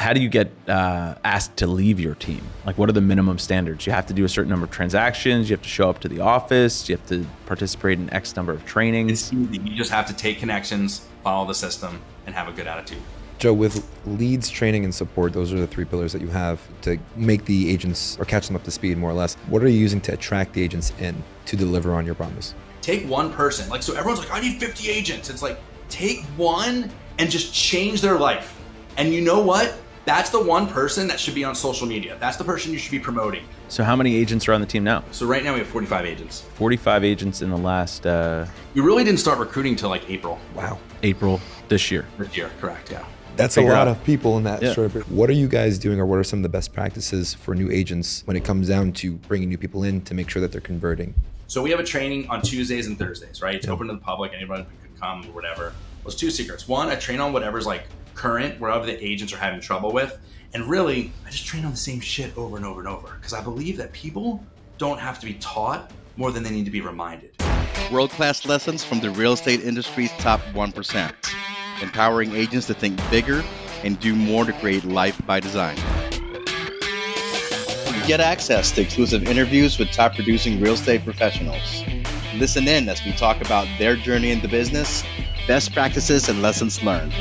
how do you get asked to leave your team? Like, what are the minimum standards? You have to do a certain number of transactions. You have to show up to the office. You have to participate in X number of trainings. It's easy. You just have to take connections, follow the system, and have a good attitude. Joe, with leads, training, and support, those are the 3 pillars that you have to make the agents or catch them up to speed, more or less. What are you using to attract the agents in to deliver on your promise? Take one person. Like, so everyone's like, I need 50 agents. It's like, take one and just change their life. And you know what? That's the one person that should be on social media. That's the person you should be promoting. So how many agents are on the team now? So right now we have 45 agents. 45 agents in the last... We really didn't start recruiting till like April. Wow. April this year. This year, correct, yeah. That's a lot of people in that short period. What are you guys doing, or what are some of the best practices for new agents when it comes down to bringing new people in to make sure that they're converting? So we have a training on Tuesdays and Thursdays, right? It's open to the public. Anybody could come or whatever. There's 2 secrets. One, I train on whatever's like current, whatever the agents are having trouble with. And really, I just train on the same shit over and over and over, because I believe that people don't have to be taught more than they need to be reminded. World-class lessons from the real estate industry's top 1%. Empowering agents to think bigger and do more to create life by design. Get access to exclusive interviews with top producing real estate professionals. Listen in as we talk about their journey into business, best practices, and lessons learned.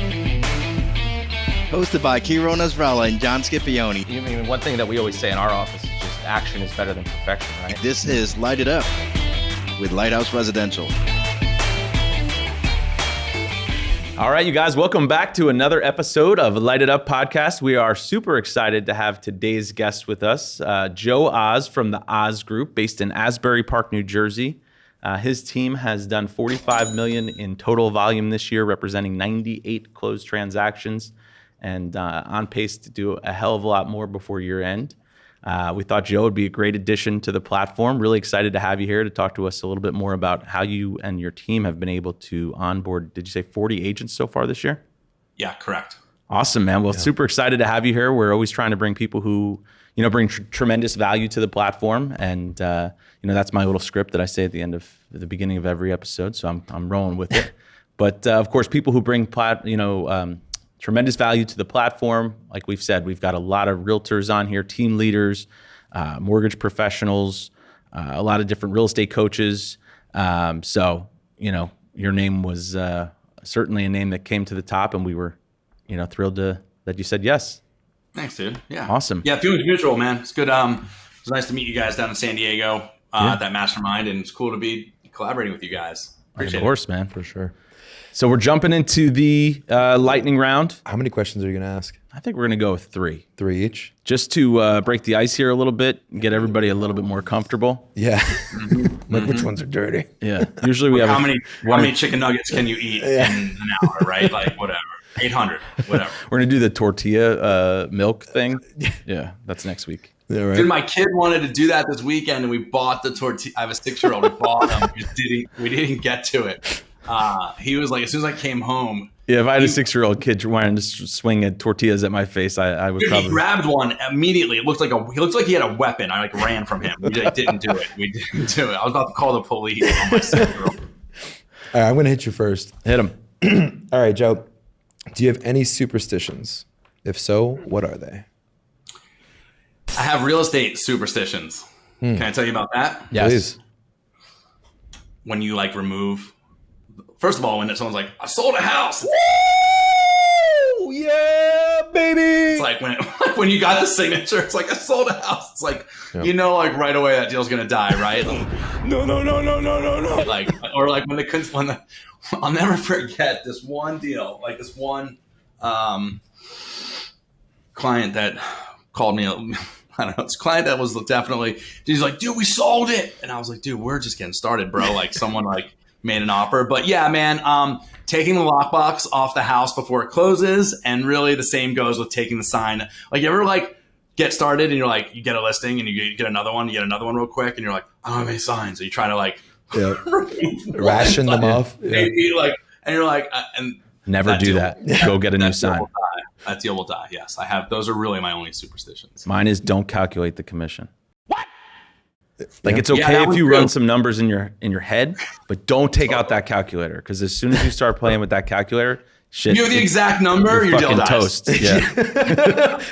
Hosted by Kiro Nasrallah and John Scipione. I mean, one thing that we always say in our office is just action is better than perfection, right? This is Light It Up with Lighthouse Residential. All right, you guys, welcome back to another episode of Light It Up podcast. We are super excited to have today's guest with us, Joe Oz from the Oz Group, based in Asbury Park, New Jersey. His team has done $45 million in total volume this year, representing 98 closed transactions, and on pace to do a hell of a lot more before year end. We thought Joe would be a great addition to the platform. Really excited to have you here to talk to us a little bit more about how you and your team have been able to onboard, did you say 40 agents so far this year? Yeah, correct. Awesome, man. Well, super excited to have you here. We're always trying to bring people who, bring tremendous value to the platform. And, that's my little script that I say at the beginning of every episode. So I'm rolling with it. But of course, people who bring tremendous value to the platform. Like we've said, we've got a lot of realtors on here, team leaders, mortgage professionals, a lot of different real estate coaches. So, your name was certainly a name that came to the top, and we were, thrilled that you said yes. Thanks, dude. Yeah. Awesome. Yeah, feelings mutual, man. It's good. It was nice to meet you guys down in San Diego at that mastermind, and it's cool to be collaborating with you guys. Appreciate Of course, it. man. For sure. So we're jumping into the lightning round. How many questions are you going to ask? I think we're going to go with 3. 3 each? Just to break the ice here a little bit, get everybody a little bit more comfortable. Yeah. Like, which ones are dirty? Yeah. Usually we have how many chicken nuggets can you eat in an hour, right? Like, whatever. 800, whatever. We're going to do the tortilla milk thing. Yeah, that's next week. Yeah, right. Dude, my kid wanted to do that this weekend, and we bought the tortilla. I have a 6-year-old. We bought them. We didn't get to it. He was like, as soon as I came home. Yeah, if I had a 6-year-old kid wanting to swing at tortillas at my face, I would probably. He grabbed one immediately. He looked like he had a weapon. I ran from him. We didn't do it. We didn't do it. I was about to call the police on my 6-year-old. All right, I'm going to hit you first. Hit him. All right, Joe. Do you have any superstitions? If so, what are they? I have real estate superstitions. Can I tell you about that? Yes. Please. When you remove, first of all, when someone's like, I sold a house. Woo! Yeah, baby. It's like when you got the signature, it's like, I sold a house. It's like, right away that deal's going to die, right? No. Or when I'll never forget this one deal, this one client that called me. I don't know. It's a client that was definitely, he's like, dude, we sold it. And I was like, dude, we're just getting started, bro. Someone made an offer. But yeah, man, taking the lockbox off the house before it closes. And really the same goes with taking the sign. You ever get started and you're you get a listing and you get another one, real quick. And you're like, I don't have any signs. So you try to ration them off. Yeah. And you're like, and never do that. Go get a new sign. That deal will die. Yes, I have. Those are really my only superstitions. Mine is don't calculate the commission. What? It's okay if you run some numbers in your head, but don't take out that calculator, because as soon as you start playing with that calculator, shit. You know the exact number, your deal fucking dies. toast. Yeah.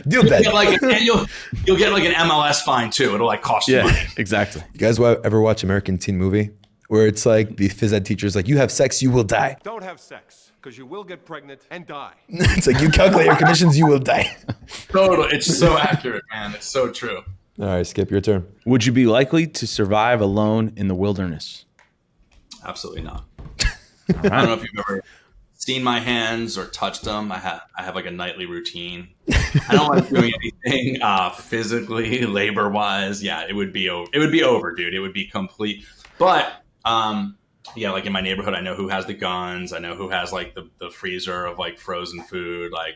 Deal You'll dead. get like you'll get like an MLS fine too. It'll like cost you Yeah, money. exactly. You guys ever watch American Teen Movie? Where it's like the phys ed teacher's like, you have sex, you will die. Don't have sex, because you will get pregnant and die. It's like, you calculate your commissions, you will die. Totally. It's so accurate, man. It's so true. All right, Skip, your turn. Would you be likely to survive alone in the wilderness? Absolutely not. I don't know if you've ever seen my hands or touched them. I have like a nightly routine. I don't like doing anything physically, labor wise. Yeah, it would be over, dude. It would be complete. But yeah, like in my neighborhood, I know who has the guns. I know who has like the freezer of like frozen food. Like,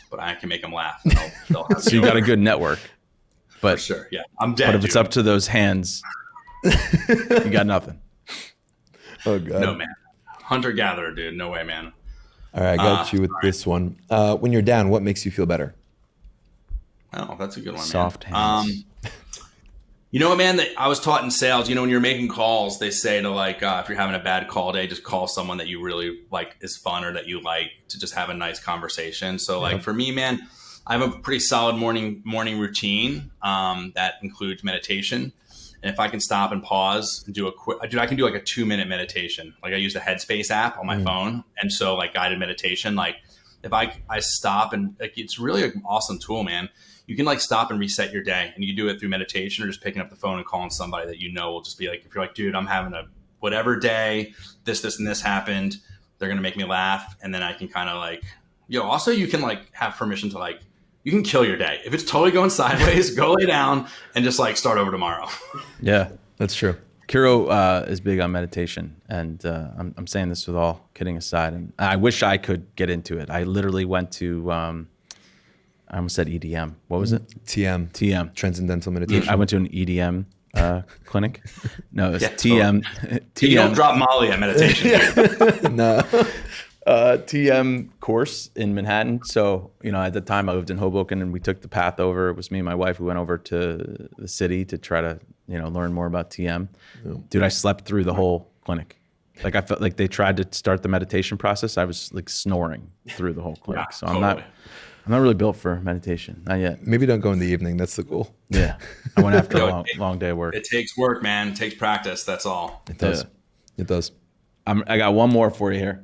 but I can make them laugh. They'll have So you got a good network. But for sure. Yeah, I'm dead. But if it's dude. up to those hands, you got nothing. Oh, God. No, man. Hunter gatherer, dude. No way, man. All right, I got you with this one. When you're down, what makes you feel better? Oh, that's a good one, man. Soft hands. You know what, man? I was taught in sales, when you're making calls, they say to like, if you're having a bad call day, just call someone that you really like is fun or that you like to just have a nice conversation. So like for me, man, I have a pretty solid morning routine that includes meditation. And if I can stop and pause and do I can do like a 2-minute meditation. Like I use the Headspace app on my phone. And so like guided meditation, like if I stop and like, it's really an awesome tool, man. You can like stop and reset your day, and you can do it through meditation or just picking up the phone and calling somebody that will just be like, if you're like, dude, I'm having a whatever day, this, and this happened. They're going to make me laugh. And then I can kind of like, also you can like have permission to like, you can kill your day. If it's totally going sideways, go lay down and just like start over tomorrow. Yeah. That's true. Kiro is big on meditation, and I'm saying this with all kidding aside, and I wish I could get into it. I literally went to, I almost said EDM. What was it? TM. Transcendental meditation. I went to an EDM clinic. No, it's Yeah, TM. You don't TM. drop Molly at meditation. No. TM course in Manhattan. So, at the time I lived in Hoboken, and we took the path over. It was me and my wife. We went over to the city to try to, learn more about TM. Yeah. Dude, I slept through the whole clinic. Like I felt like they tried to start the meditation process. I was like snoring through the whole clinic. Yeah, so totally. I'm not really built for meditation. Not yet. Maybe don't go in the evening. That's the goal. Yeah. I went after a long day of work. It takes work, man. It takes practice. That's all. It does. Yeah. It does. I got one more for you here.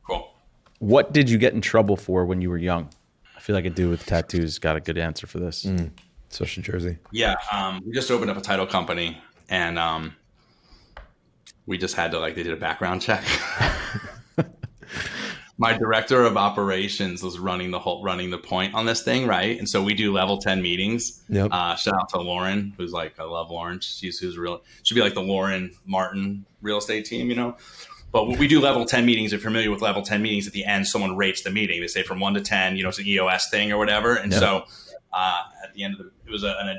Cool. What did you get in trouble for when you were young? I feel like a dude with tattoos got a good answer for this. Especially Jersey. Yeah. We just opened up a title company, and we just had to they did a background check. My director of operations was running the point on this thing, right? And so we do level 10 meetings. Yep. Shout out to Lauren, who's like, I love Lauren. She'd be like the Lauren Martin real estate team, But we do level 10 meetings. If you're familiar with level 10 meetings, at the end, someone rates the meeting. They say from 1 to 10, it's an EOS thing or whatever. And so at the end of it was an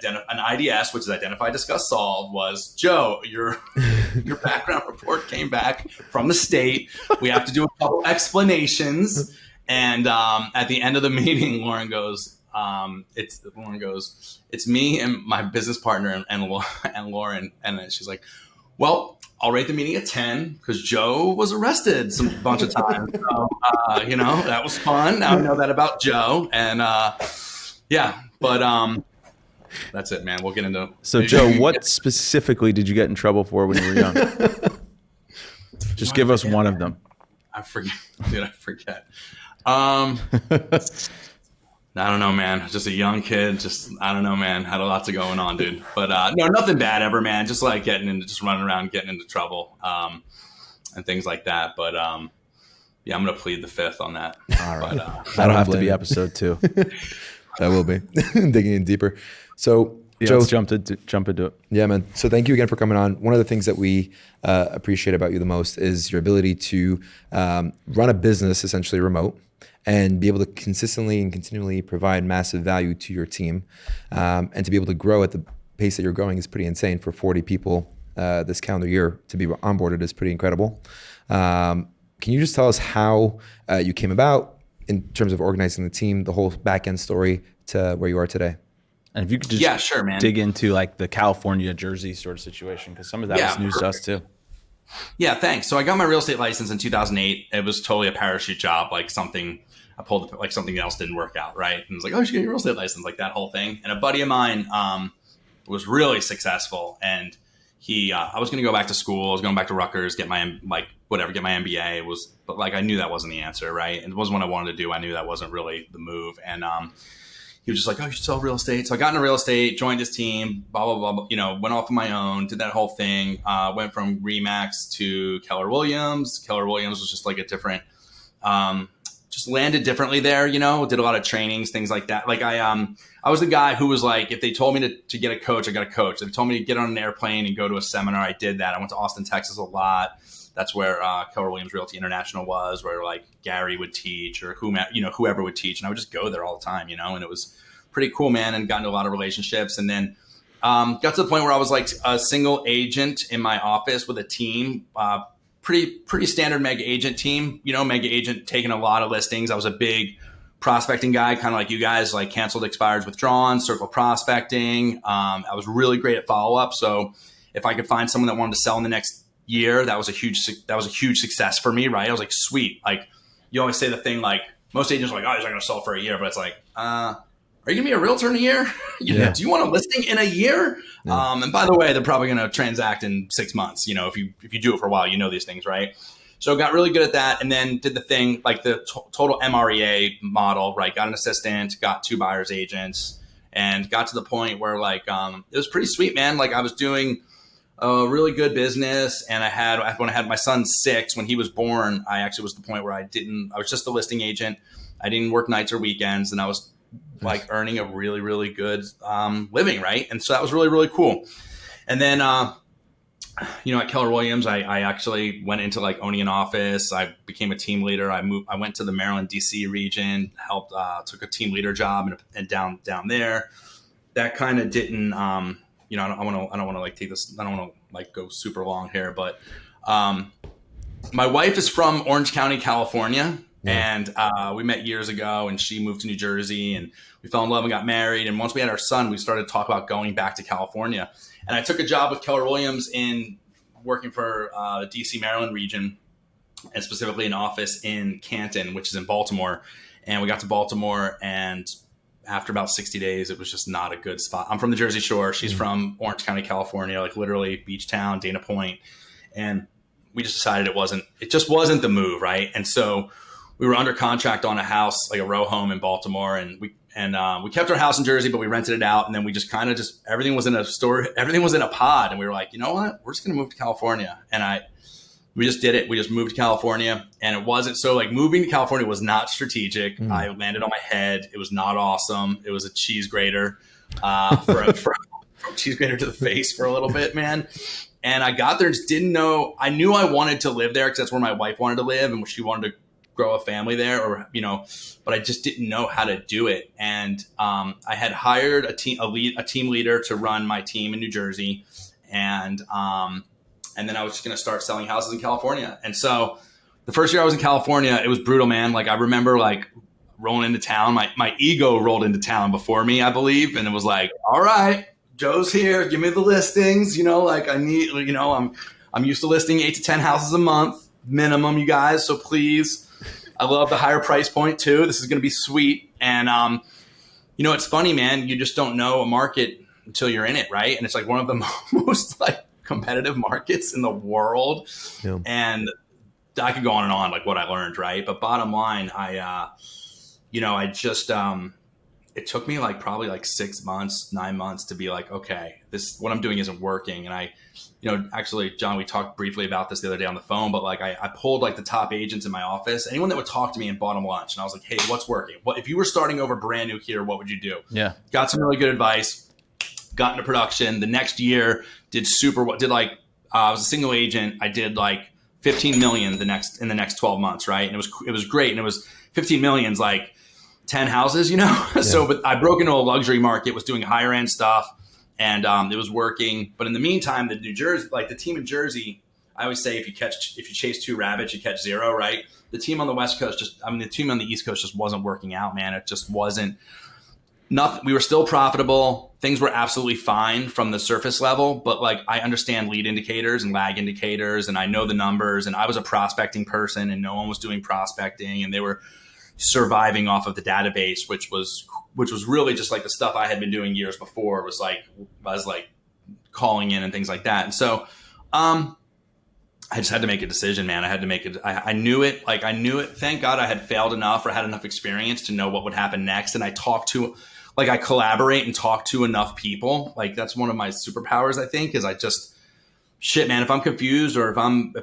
IDS, which is identify, discuss, solve, was, Joe, your background report came back from the state. We have to do a couple explanations. And at the end of the meeting, Lauren goes, it's me and my business partner and Lauren. And then she's like, well, I'll rate the meeting a 10 because Joe was arrested a bunch of times. So, that was fun. Now I know that about Joe. And but that's it, man. We'll get into. So, Joe, what specifically did you get in trouble for when you were young? Just give us one of them. I forget, dude. I forget. I don't know, man. Just a young kid. I don't know, man. Had a lot going on, dude. But no, nothing bad ever, man. Just like running around, getting into trouble, and things like that. But yeah, I'm gonna plead the fifth on that. All right, that'll have to be episode 2. That will be digging in deeper. So, Joe, let's jump into it. Yeah, man. So thank you again for coming on. One of the things that we appreciate about you the most is your ability to run a business essentially remote and be able to consistently and continually provide massive value to your team, and to be able to grow at the pace that you're growing is pretty insane. For 40 people this calendar year to be onboarded is pretty incredible. Can you just tell us how you came about in terms of organizing the team, the whole back end story to where you are today? And if you could just sure, man. dig into like the California, Jersey sort of situation, because some of that was news to us too. Yeah, thanks. So I got my real estate license in 2008. It was totally a parachute job, like something I pulled, like something else didn't work out, right? And it was like, oh, you should get your real estate license, like that whole thing. And a buddy of mine was really successful, and I was going to go back to school. I was going back to Rutgers, get my MBA. But like I knew that wasn't the answer, right? And it wasn't what I wanted to do. I knew that wasn't really the move, and he was just like, oh, you should sell real estate. So I got into real estate, joined his team, blah, blah, blah, went off on my own, did that whole thing, went from Remax to Keller Williams. Keller Williams was just like a different, just landed differently there, did a lot of trainings, things like that. Like I was the guy who was like, if they told me to get a coach, I got a coach. If they told me to get on an airplane and go to a seminar, I did that. I went to Austin, Texas a lot. That's where Keller Williams Realty International was, where like Gary would teach or whoever would teach. And I would just go there all the time, and it was pretty cool, man, and got into a lot of relationships. And then got to the point where I was like a single agent in my office with a team, pretty standard mega agent team, mega agent taking a lot of listings. I was a big prospecting guy, kind of like you guys, like canceled, expireds, withdrawn, circle prospecting. I was really great at follow-up. So if I could find someone that wanted to sell in the next year, that was a huge success for me, right? I was like, sweet. Like you always say the thing, like most agents are like, oh, he's not going to sell for a year, but it's like, are you gonna be a realtor in a year? Do you want a listing in a year? Yeah. And by the way, they're probably going to transact in 6 months. If you do it for a while, these things, right? So got really good at that, and then did the thing like the total MREA model, right? Got an assistant, got 2 buyers agents, and got to the point where like it was pretty sweet, man. Like I was doing a really good business, and when I had my son 6, when he was born, I actually was the point where I was just a listing agent. I didn't work nights or weekends, and I was like earning a really, really good living, right? And so that was really, really cool. And then, at Keller Williams, I actually went into like owning an office. I became a team leader. I went to the Maryland, DC region, helped, took a team leader job and down there. That kind of didn't, I don't want to like take this. I don't want to like go super long here, but my wife is from Orange County, California. Yeah. And we met years ago, and she moved to New Jersey, and we fell in love and got married. And once we had our son, we started to talk about going back to California. And I took a job with Keller Williams in working for the DC, Maryland region, and specifically an office in Canton, which is in Baltimore. And we got to Baltimore, and after about 60 days, it was just not a good spot. I'm from the Jersey Shore. She's from Orange County, California, like literally beach town, Dana Point. And we just decided it just wasn't the move, right? And so we were under contract on a house, like a row home in Baltimore, and we kept our house in Jersey, but we rented it out. And then we just kind of everything was in a store, everything was in a pod, and we were like, you know what, we're just gonna move to California. And we just did it. We just moved to California, and it wasn't so like moving to California was not strategic. I landed on my head. It was not awesome. It was a cheese grater for cheese grater to the face for a little bit, man. And I got there, just didn't know. I knew I wanted to live there because that's where my wife wanted to live, and she wanted to grow a family there, but I just didn't know how to do it. And I had hired a team leader to run my team in New Jersey, and then I was just going to start selling houses in California. And so the first year I was in California, it was brutal, man. Like I remember like rolling into town, my ego rolled into town before me, I believe, and it was like, all right, Joe's here, give me the listings. Like I need, I'm used to listing 8 to 10 houses a month minimum, you guys. So please. I love the higher price point too. This is going to be sweet. And, it's funny, man. You just don't know a market until you're in it, right? And it's like one of the most like competitive markets in the world. Yeah. And I could go on and on, like what I learned, right? But bottom line, it took me like probably like 6 months, 9 months to be like, okay, what I'm doing isn't working. And actually, John, we talked briefly about this the other day on the phone, but like I pulled like the top agents in my office, anyone that would talk to me and bought them lunch. And I was like, hey, what's working? If you were starting over brand new here, what would you do? Yeah. Got some really good advice, got into production. The next year did I was a single agent. I did like 15 million in the next 12 months. Right. And it was great. And it was 15 million's like 10 houses, Yeah. So, but I broke into a luxury market, was doing higher end stuff. And it was working, but in the meantime, the team in Jersey, I always say if you chase 2 rabbits, you catch 0, right? The team on the West Coast the team on the East Coast just wasn't working out, man. It just wasn't. nothing. We were still profitable. Things were absolutely fine from the surface level, but like I understand lead indicators and lag indicators, and I know the numbers. And I was a prospecting person, and no one was doing prospecting, and they were surviving off of the database, which was really just like the stuff I had been doing years before. Was like calling in and things like that. And so, I just had to make a decision, man. I had to make it. I knew it. Like I knew it. Thank God I had failed enough or had enough experience to know what would happen next. And I I collaborate and talk to enough people. Like that's one of my superpowers, I think, is shit, man. If I'm confused or if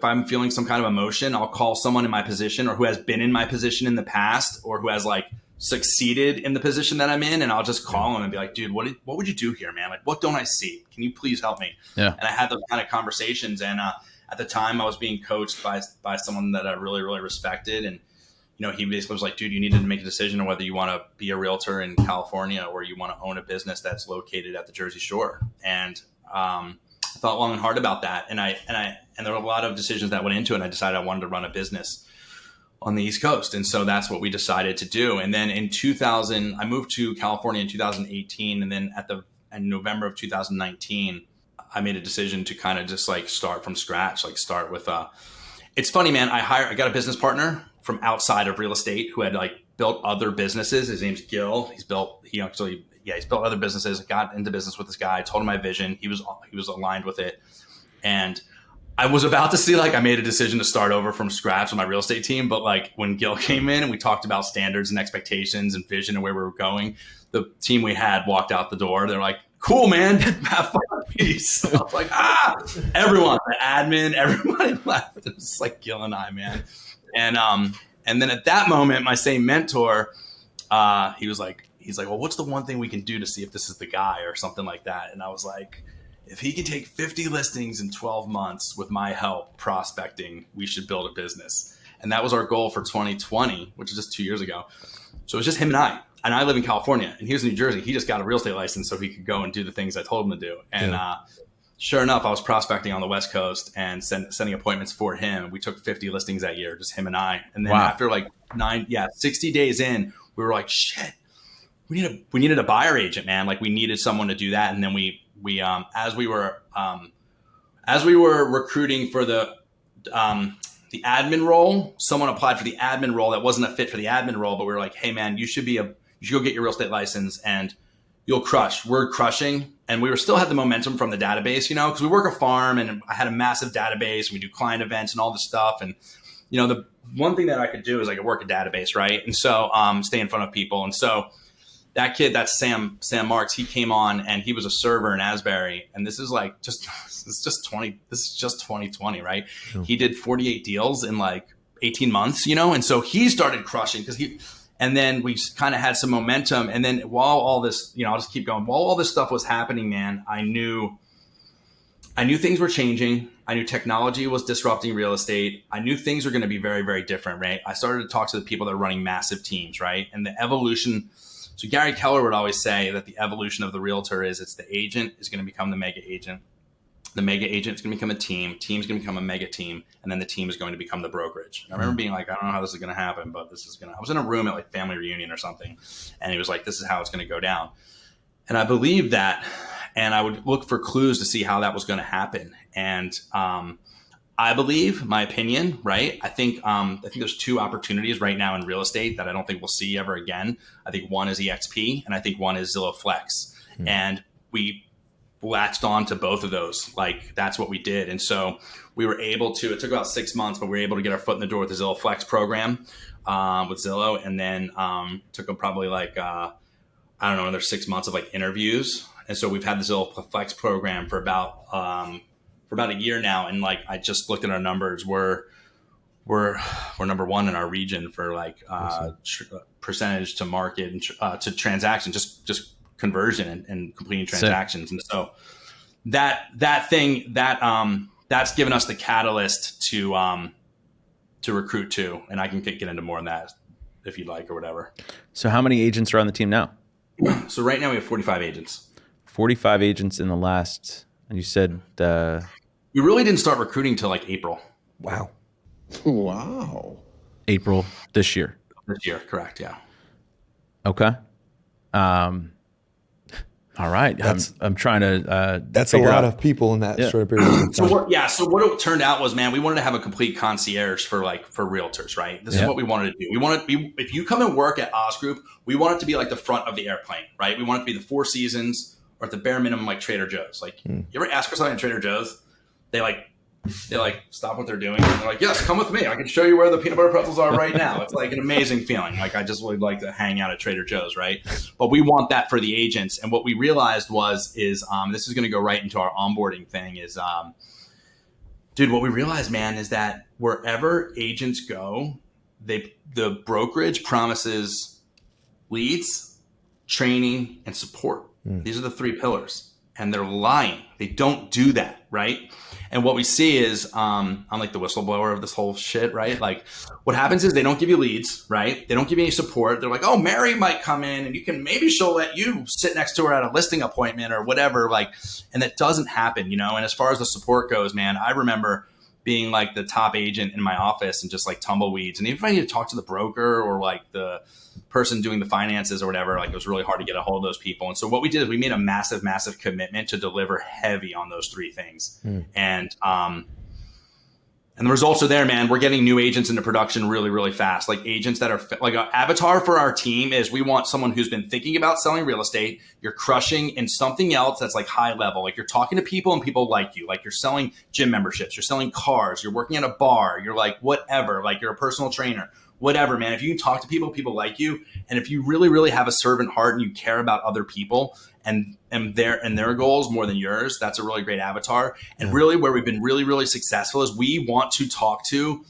I'm feeling some kind of emotion, I'll call someone in my position or who has been in my position in the past or who has like succeeded in the position that I'm in. And I'll just call them and be like, dude, what would you do here, man? Like, what don't I see? Can you please help me? Yeah. And I had those kind of conversations. And, at the time I was being coached by someone that I really, really respected. And, he basically was like, dude, you need to make a decision on whether you want to be a realtor in California or you want to own a business that's located at the Jersey Shore. And, I thought long and hard about that. And there were a lot of decisions that went into it. And I decided I wanted to run a business on the East Coast. And so that's what we decided to do. And then in 2000, I moved to California in 2018. And then in November of 2019, I made a decision to kind of just like start from scratch, like start with, it's funny, man. I got a business partner from outside of real estate who had like built other businesses. His name's Gil. He's built other businesses. I got into business with this guy. I told him my vision. He was aligned with it. And I was about to see, like, I made a decision to start over from scratch with my real estate team. But like when Gil came in and we talked about standards and expectations and vision and where we were going, the team we had walked out the door. They're like, cool, man. Have fun. Peace. I was like, everyone, the admin, everybody left. It was like Gil and I, man. And then at that moment, my same mentor, he's like, well, what's the one thing we can do to see if this is the guy or something like that? And I was like, if he can take 50 listings in 12 months with my help prospecting, we should build a business. And that was our goal for 2020, which is just 2 years ago. So it was just him and I. And I live in California and he was in New Jersey. He just got a real estate license so he could go and do the things I told him to do. And sure enough, I was prospecting on the West Coast and sending appointments for him. We took 50 listings that year, just him and I. And then after like 60 days in, we were like, shit, we needed a buyer agent, man. Like we needed someone to do that. And then we as we were recruiting for the admin role, someone applied for the admin role that wasn't a fit for the admin role, but we were like, hey man, you should go get your real estate license and you'll crush. We're crushing. And we still had the momentum from the database, because we work a farm and I had a massive database and we do client events and all this stuff. And, the one thing that I could do is I could work a database, right? And so stay in front of people. And so that kid, that's Sam Marks, he came on and he was a server in Asbury. And this is like this is just 2020, right? Sure. He did 48 deals in like 18 months, and so he started crushing and then we kind of had some momentum. And then while all this, I'll just keep going. While all this stuff was happening, man, I knew things were changing. I knew technology was disrupting real estate. I knew things were going to be very, very different, right? I started to talk to the people that are running massive teams, right? And the evolution. So Gary Keller would always say that the evolution of the realtor it's the agent is going to become the mega agent. The mega agent is going to become a team. Team's going to become a mega team. And then the team is going to become the brokerage. And I remember being like, I don't know how this is going to happen, but I was in a room at like family reunion or something. And he was like, this is how it's going to go down. And I believed that. And I would look for clues to see how that was going to happen. And I believe, my opinion, right? I think there's two opportunities right now in real estate that I don't think we'll see ever again. I think one is EXP and I think one is Zillow Flex. And we latched on to both of those. Like that's what we did. And so we were able to, it took about 6 months, but we were able to get our foot in the door with the Zillow Flex program with Zillow. And then took them probably like, another 6 months of like interviews. And so we've had the Zillow Flex program for about a year now. And like, I just looked at our numbers. We're number one in our region for like percentage to market and to transaction, just conversion and completing transactions. And so that's given us the catalyst to recruit to, and I can get into more on that if you'd like or whatever. So how many agents are on the team now? So right now we have 45 agents. 45 agents in the last, and you said, we really didn't start recruiting till like April. Wow. April this year. This year, correct, yeah. Okay. All right. I'm trying to That's a lot of people in that short period of time. So what it turned out was, man, we wanted to have a complete concierge for realtors, right? This is what we wanted to do. We wanted to be, if you come and work at Oz Group, we want it to be like the front of the airplane, right? We want it to be the Four Seasons or at the bare minimum like Trader Joe's. Like, you ever ask for something at Trader Joe's? They stop what they're doing and they're like, yes, come with me. I can show you where the peanut butter pretzels are right now. It's like an amazing feeling. Like, I just would like to hang out at Trader Joe's, right? But we want that for the agents. And what we realized is this is going to go right into our onboarding thing is, what we realized, man, is that wherever agents go, the brokerage promises leads, training, and support. These are the three pillars. And they're lying. They don't do that, right? And what we see is, I'm like the whistleblower of this whole shit, right? Like, what happens is they don't give you leads, right? They don't give you any support. They're like, oh, Mary might come in and maybe she'll let you sit next to her at a listing appointment or whatever. Like, and that doesn't happen, And as far as the support goes, man, I remember being like the top agent in my office and just like tumbleweeds. And even if I need to talk to the broker or like the person doing the finances or whatever, like it was really hard to get a hold of those people. And so what we did is we made a massive, massive commitment to deliver heavy on those three things. And the results are there, man. We're getting new agents into production really, really fast. Like agents that are like an avatar for our team is we want someone who's been thinking about selling real estate. You're crushing in something else that's like high level. Like you're talking to people and people like you. Like you're selling gym memberships. You're selling cars. You're working at a bar. You're like whatever. Like you're a personal trainer. Whatever, man. If you can talk to people, people like you. And if you really, really have a servant heart and you care about other people and their goals more than yours, that's a really great avatar. And really where we've been really, really successful is we want to talk to,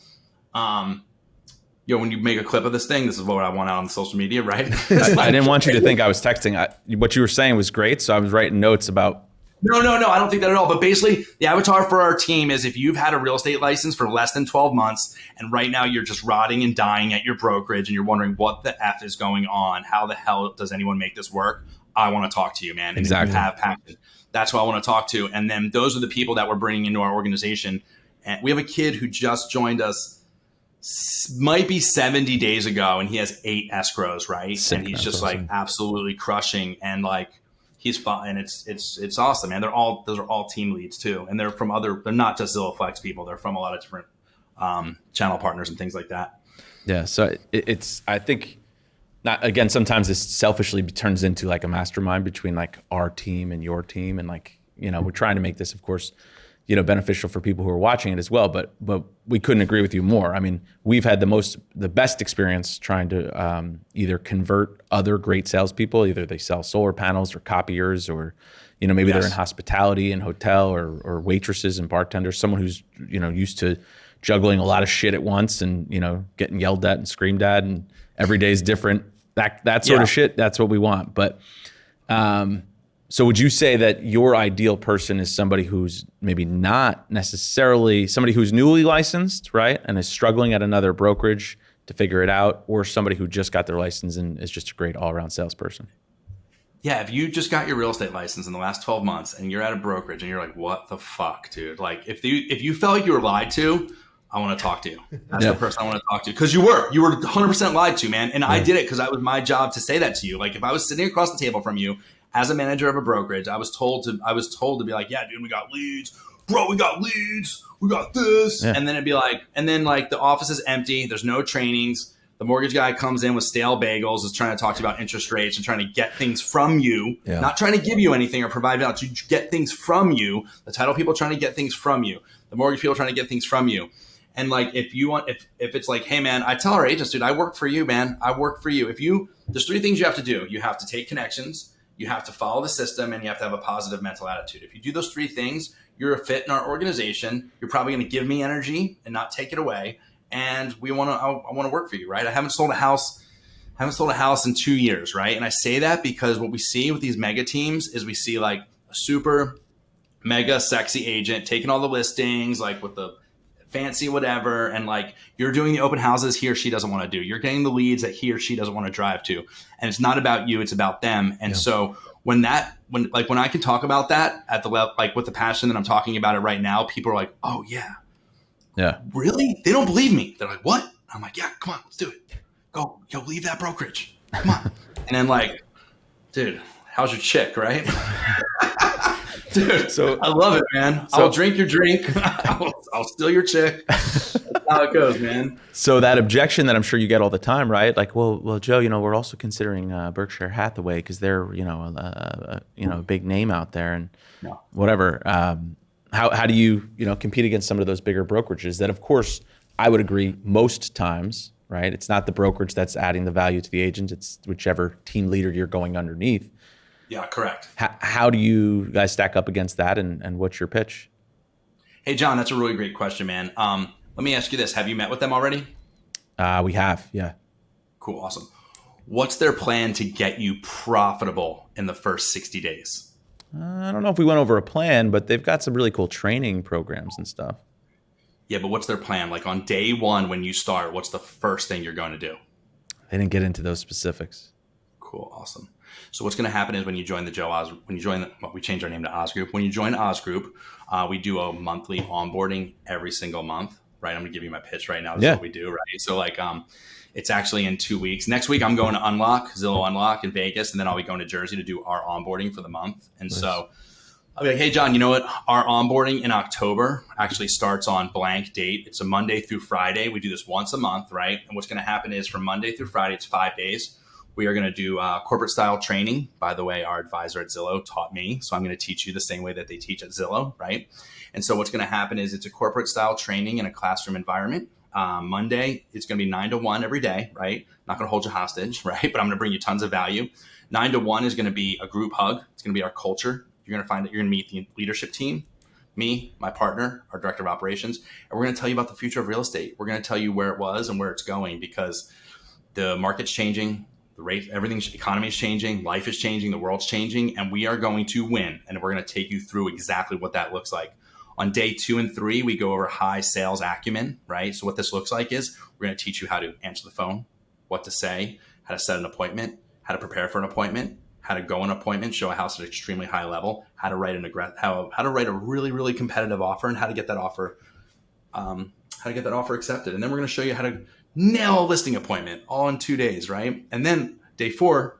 when you make a clip of this thing, this is what I want out on social media, right? I didn't want you to think I was texting. What you were saying was great. So I was writing notes about. No, I don't think that at all. But basically, the avatar for our team is if you've had a real estate license for less than 12 months and right now you're just rotting and dying at your brokerage and you're wondering what the F is going on, how the hell does anyone make this work? I want to talk to you, man. And exactly. If you have passion, that's who I want to talk to. And then those are the people that we're bringing into our organization. And we have a kid who just joined us, might be 70 days ago, and he has 8 escrows, right? Sick, and he's just awesome. like absolutely crushing and like, he's fun, and it's awesome, man. Those are all team leads too, and they're not just Zillow Flex people. They're from a lot of different channel partners and things like that. Yeah, so I think not again. Sometimes this selfishly turns into like a mastermind between like our team and your team, and like we're trying to make this, of course, beneficial for people who are watching it as well. But we couldn't agree with you more. I mean, we've had the best experience trying to either convert other great salespeople, either they sell solar panels or copiers, or maybe they're in hospitality and hotel or waitresses and bartenders. Someone who's used to juggling a lot of shit at once and getting yelled at and screamed at, and every day is different. That sort of shit. That's what we want. But so would you say that your ideal person is somebody who's maybe not necessarily somebody who's newly licensed, right, and is struggling at another brokerage to figure it out, or somebody who just got their license and is just a great all-around salesperson? Yeah, if you just got your real estate license in the last 12 months and you're at a brokerage and you're like, what the fuck, dude? Like, if you felt like you were lied to, I want to talk to you. That's the person I want to talk to. Because you were 100% lied to, man. And I did it because it was my job to say that to you. Like, if I was sitting across the table from you as a manager of a brokerage, I was told to be like, yeah, dude, we got leads. Bro, we got leads. We got this. Yeah. And then it'd be like, the office is empty. There's no trainings. The mortgage guy comes in with stale bagels, is trying to talk to you about interest rates and trying to get things from you, not trying to give you anything or provide value, to get things from you. The title people trying to get things from you. The mortgage people trying to get things from you. And like, if it's like, hey man, I tell our agents, dude, I work for you, man. I work for you. There's 3 things you have to do. You have to take connections, you have to follow the system, and you have to have a positive mental attitude. If you do those 3 things, you're a fit in our organization. You're probably going to give me energy and not take it away. And I want to work for you, right? I haven't sold a house in 2 years, right? And I say that because what we see with these mega teams is we see like a super mega sexy agent taking all the listings, like with the fancy whatever, and like you're doing the open houses he or she doesn't want to do. You're getting the leads that he or she doesn't want to drive to. And it's not about you, it's about them. And so when I can talk about that at the level, like with the passion that I'm talking about it right now, people are like, oh yeah. Yeah. Really? They don't believe me. They're like, what? I'm like, yeah, come on, let's do it. Go, leave that brokerage. Come on. And then like, dude, how's your chick, right? Dude, So- I love it, man. I'll drink your drink. I'll steal your chick. That's how it goes, man. So that objection that I'm sure you get all the time, right? Like, well, Joe, we're also considering Berkshire Hathaway because they're, a big name out there and No. whatever. How do you, compete against some of those bigger brokerages that, of course, I would agree most times, right? It's not the brokerage that's adding the value to the agent. It's whichever team leader you're going underneath. Yeah, correct. How do you guys stack up against that, and what's your pitch? Hey, John, that's a really great question, man. Let me ask you this. Have you met with them already? We have, yeah. Cool, awesome. What's their plan to get you profitable in the first 60 days? I don't know if we went over a plan, but they've got some really cool training programs and stuff. Yeah, but what's their plan? Like on day one when you start, what's the first thing you're going to do? They didn't get into those specifics. Cool, awesome. So what's going to happen is when you join the Joe Oz, we changed our name to Oz Group. When you join Oz Group, we do a monthly onboarding every single month, right? I'm going to give you my pitch right now. This is what we do, right? So it's actually in 2 weeks. Next week, I'm going to Zillow Unlock in Vegas, and then I'll be going to Jersey to do our onboarding for the month. And so I'll be like, hey, John, you know what? Our onboarding in October actually starts on blank date. It's a Monday through Friday. We do this once a month, right? And what's going to happen is from Monday through Friday, it's 5 days. We are going to do corporate style training. By the way, our advisor at Zillow taught me. So I'm going to teach you the same way that they teach at Zillow, right? And so what's going to happen is it's a corporate style training in a classroom environment. Monday, it's going to be 9 to 1 every day, right? Not going to hold you hostage, right? But I'm going to bring you tons of value. 9 to 1 is going to be a group hug. It's going to be our culture. You're going to find that you're going to meet the leadership team, me, my partner, our director of operations, and we're going to tell you about the future of real estate. We're going to tell you where it was and where it's going because the market's changing. The rate, everything's economy is changing, life is changing, the world's changing, and we are going to win. And we're going to take you through exactly what that looks like. On day 2 and 3, we go over high sales acumen, right? So what this looks like is we're going to teach you how to answer the phone, what to say, how to set an appointment, how to prepare for an appointment, how to go on an appointment, show a house at an extremely high level, how to write a really, really competitive offer, and how to get that offer, accepted. And then we're going to show you how to nail a listing appointment all in 2 days, right? And then day 4,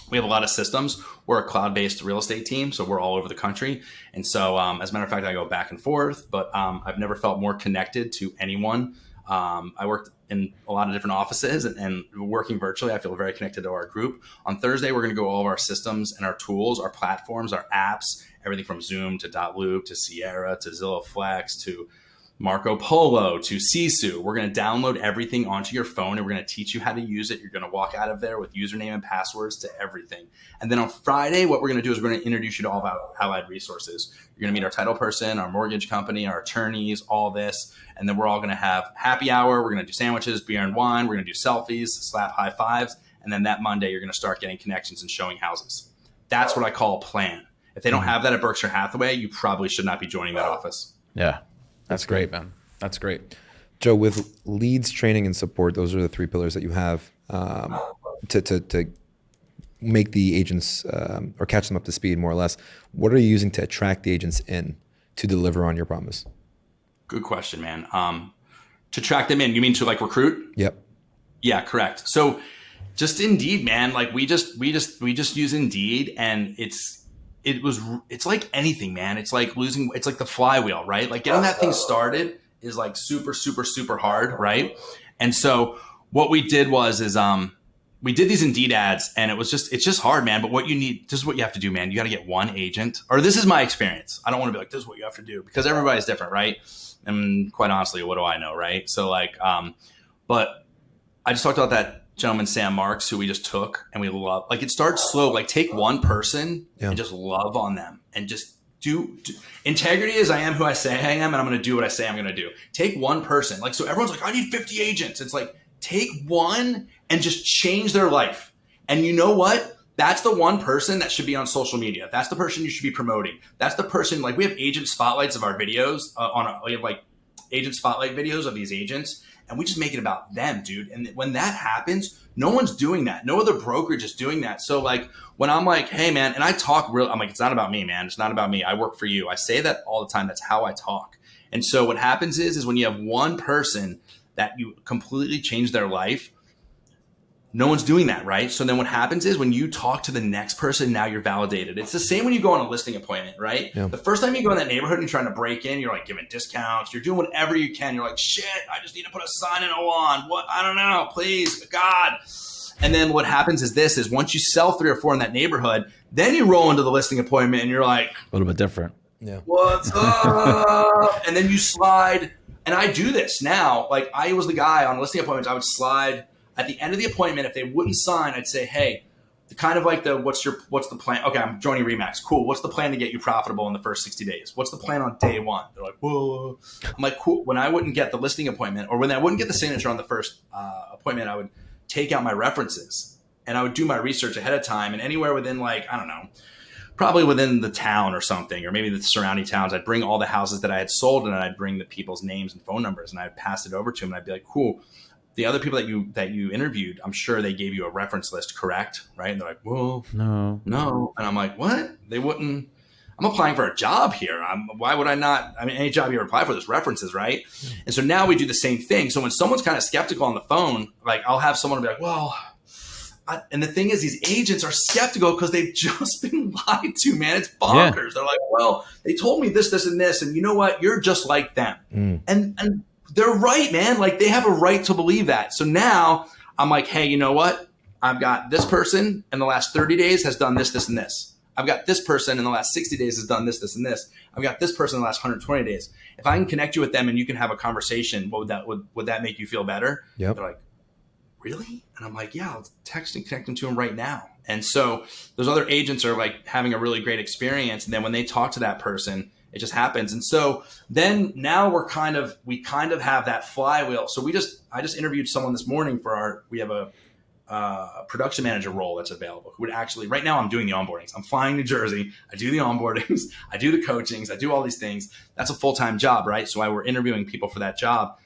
we have a lot of systems. We're a cloud-based real estate team, so we're all over the country. And so as a matter of fact, I go back and forth, but I've never felt more connected to anyone. I worked in a lot of different offices and working virtually, I feel very connected to our group. On Thursday, we're going to go all of our systems and our tools, our platforms, our apps, everything from Zoom to Dotloop to Sierra to Zillow Flex to Marco Polo to Sisu. We're going to download everything onto your phone and we're going to teach you how to use it. You're going to walk out of there with username and passwords to everything. And then on Friday, what we're going to do is we're going to introduce you to all of our allied resources. You're going to meet our title person, our mortgage company, our attorneys, all this. And then we're all going to have happy hour. We're going to do sandwiches, beer and wine. We're going to do selfies, slap high fives. And then that Monday, you're going to start getting connections and showing houses. That's what I call a plan. If they don't have that at Berkshire Hathaway, you probably should not be joining that office. Yeah. That's great, man. That's great. Joe, with leads, training, and support, those are the 3 pillars that you have to make the agents or catch them up to speed, more or less. What are you using to attract the agents in to deliver on your promise? Good question, man. To track them in, you mean to recruit? Yep. Yeah, correct. So just Indeed, man. We just use Indeed, and it's like anything, man. It's like the flywheel, right? Like getting that thing started is super, super, super hard, right? And so what we did is we did these Indeed ads, and it's just hard, man. But this is what you have to do, man. You got to get one agent, or this is my experience. I don't want to be like, this is what you have to do, because everybody's different, right? And quite honestly, what do I know, right? So but I just talked about that gentleman, Sam Marks, who we just took, and we love, it starts slow. Take one person and just love on them, and just do integrity is I am who I say I am, and I'm going to do what I say I'm going to do. Take one person. So everyone's like, I need 50 agents. It's take one and just change their life. And you know what? That's the one person that should be on social media. That's the person you should be promoting. That's the person, we have agent spotlights of our videos we have agent spotlight videos of these agents, and we just make it about them, dude. And when that happens, no one's doing that. No other brokerage is doing that. So when I'm like, hey man, and I talk I'm like, it's not about me, man. It's not about me. I work for you. I say that all the time. That's how I talk. And so what happens is when you have one person that you completely change their life, No one's doing that, right? So then what happens is when you talk to the next person, now you're validated. It's the same when you go on a listing appointment, right? Yeah. The first time you go in that neighborhood and you're trying to break in, you're like giving discounts. You're doing whatever you can. You're like, shit, I just need to put a sign in a wand. What? I don't know. Please, God. And then what happens is once you sell 3 or 4 in that neighborhood, then you roll into the listing appointment and you're like, a little bit different. Yeah. What's up? And then you slide. And I do this now. Like I was the guy on listing appointments. I would slide at the end of the appointment. If they wouldn't sign, I'd say, hey, kind of like what's the plan? Okay, I'm joining Remax. Cool. What's the plan to get you profitable in the first 60 days? What's the plan on day 1? They're like, whoa. I'm like, cool. When I wouldn't get the listing appointment or when I wouldn't get the signature on the first appointment, I would take out my references and I would do my research ahead of time. And anywhere within like, I don't know, probably within the town or something, or maybe the surrounding towns, I'd bring all the houses that I had sold and I'd bring the people's names and phone numbers and I'd pass it over to them. And I'd be like, cool. The other people that you interviewed, I'm sure they gave you a reference list, correct? Right? And they're like, well, no. And I'm like, what? They wouldn't. I'm applying for a job here. Why would I not? I mean, any job you ever apply for, there's references, right? And so now we do the same thing. So when someone's kind of skeptical on the phone, like I'll have someone be like, well, and the thing is, these agents are skeptical because they've just been lied to, man. It's bonkers. Yeah. They're like, well, they told me this, and this, and you know what? You're just like them. And they're right, man. Like they have a right to believe that. So now I'm like, hey, you know what? I've got this person in the last 30 days has done this, and this. I've got this person in the last 60 days has done this, and this. I've got this person in the last 120 days. If I can connect you with them and you can have a conversation, would that make you feel better? Yep. They're like, really? And I'm like, yeah, I'll text and connect them to them right now. And so those other agents are like having a really great experience. And then when they talk to that person, it just happens. And so then now we kind of have that flywheel. So I just interviewed someone this morning we have a production manager role that's available who would actually, right now I'm doing the onboardings. I'm flying New Jersey. I do the onboardings. I do the coachings. I do all these things. That's a full-time job, right? So we're interviewing people for that job.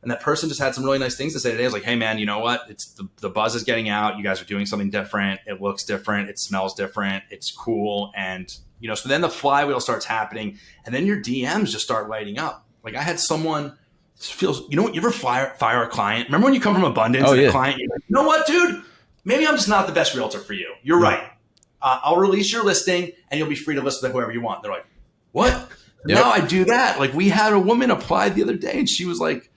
And that person just had some really nice things to say today. I was like, hey man, you know what? It's the buzz is getting out. You guys are doing something different. It looks different. It smells different. It's cool. And so then the flywheel starts happening and then your DMs just start lighting up. Like I had someone feels, you ever fire a client? Remember when you come from abundance and a client, you're like, you know what, dude? Maybe I'm just not the best realtor for you. You're right. I'll release your listing and you'll be free to list with whoever you want. They're like, what? Yep. Now I do that. Like we had a woman apply the other day and she was like,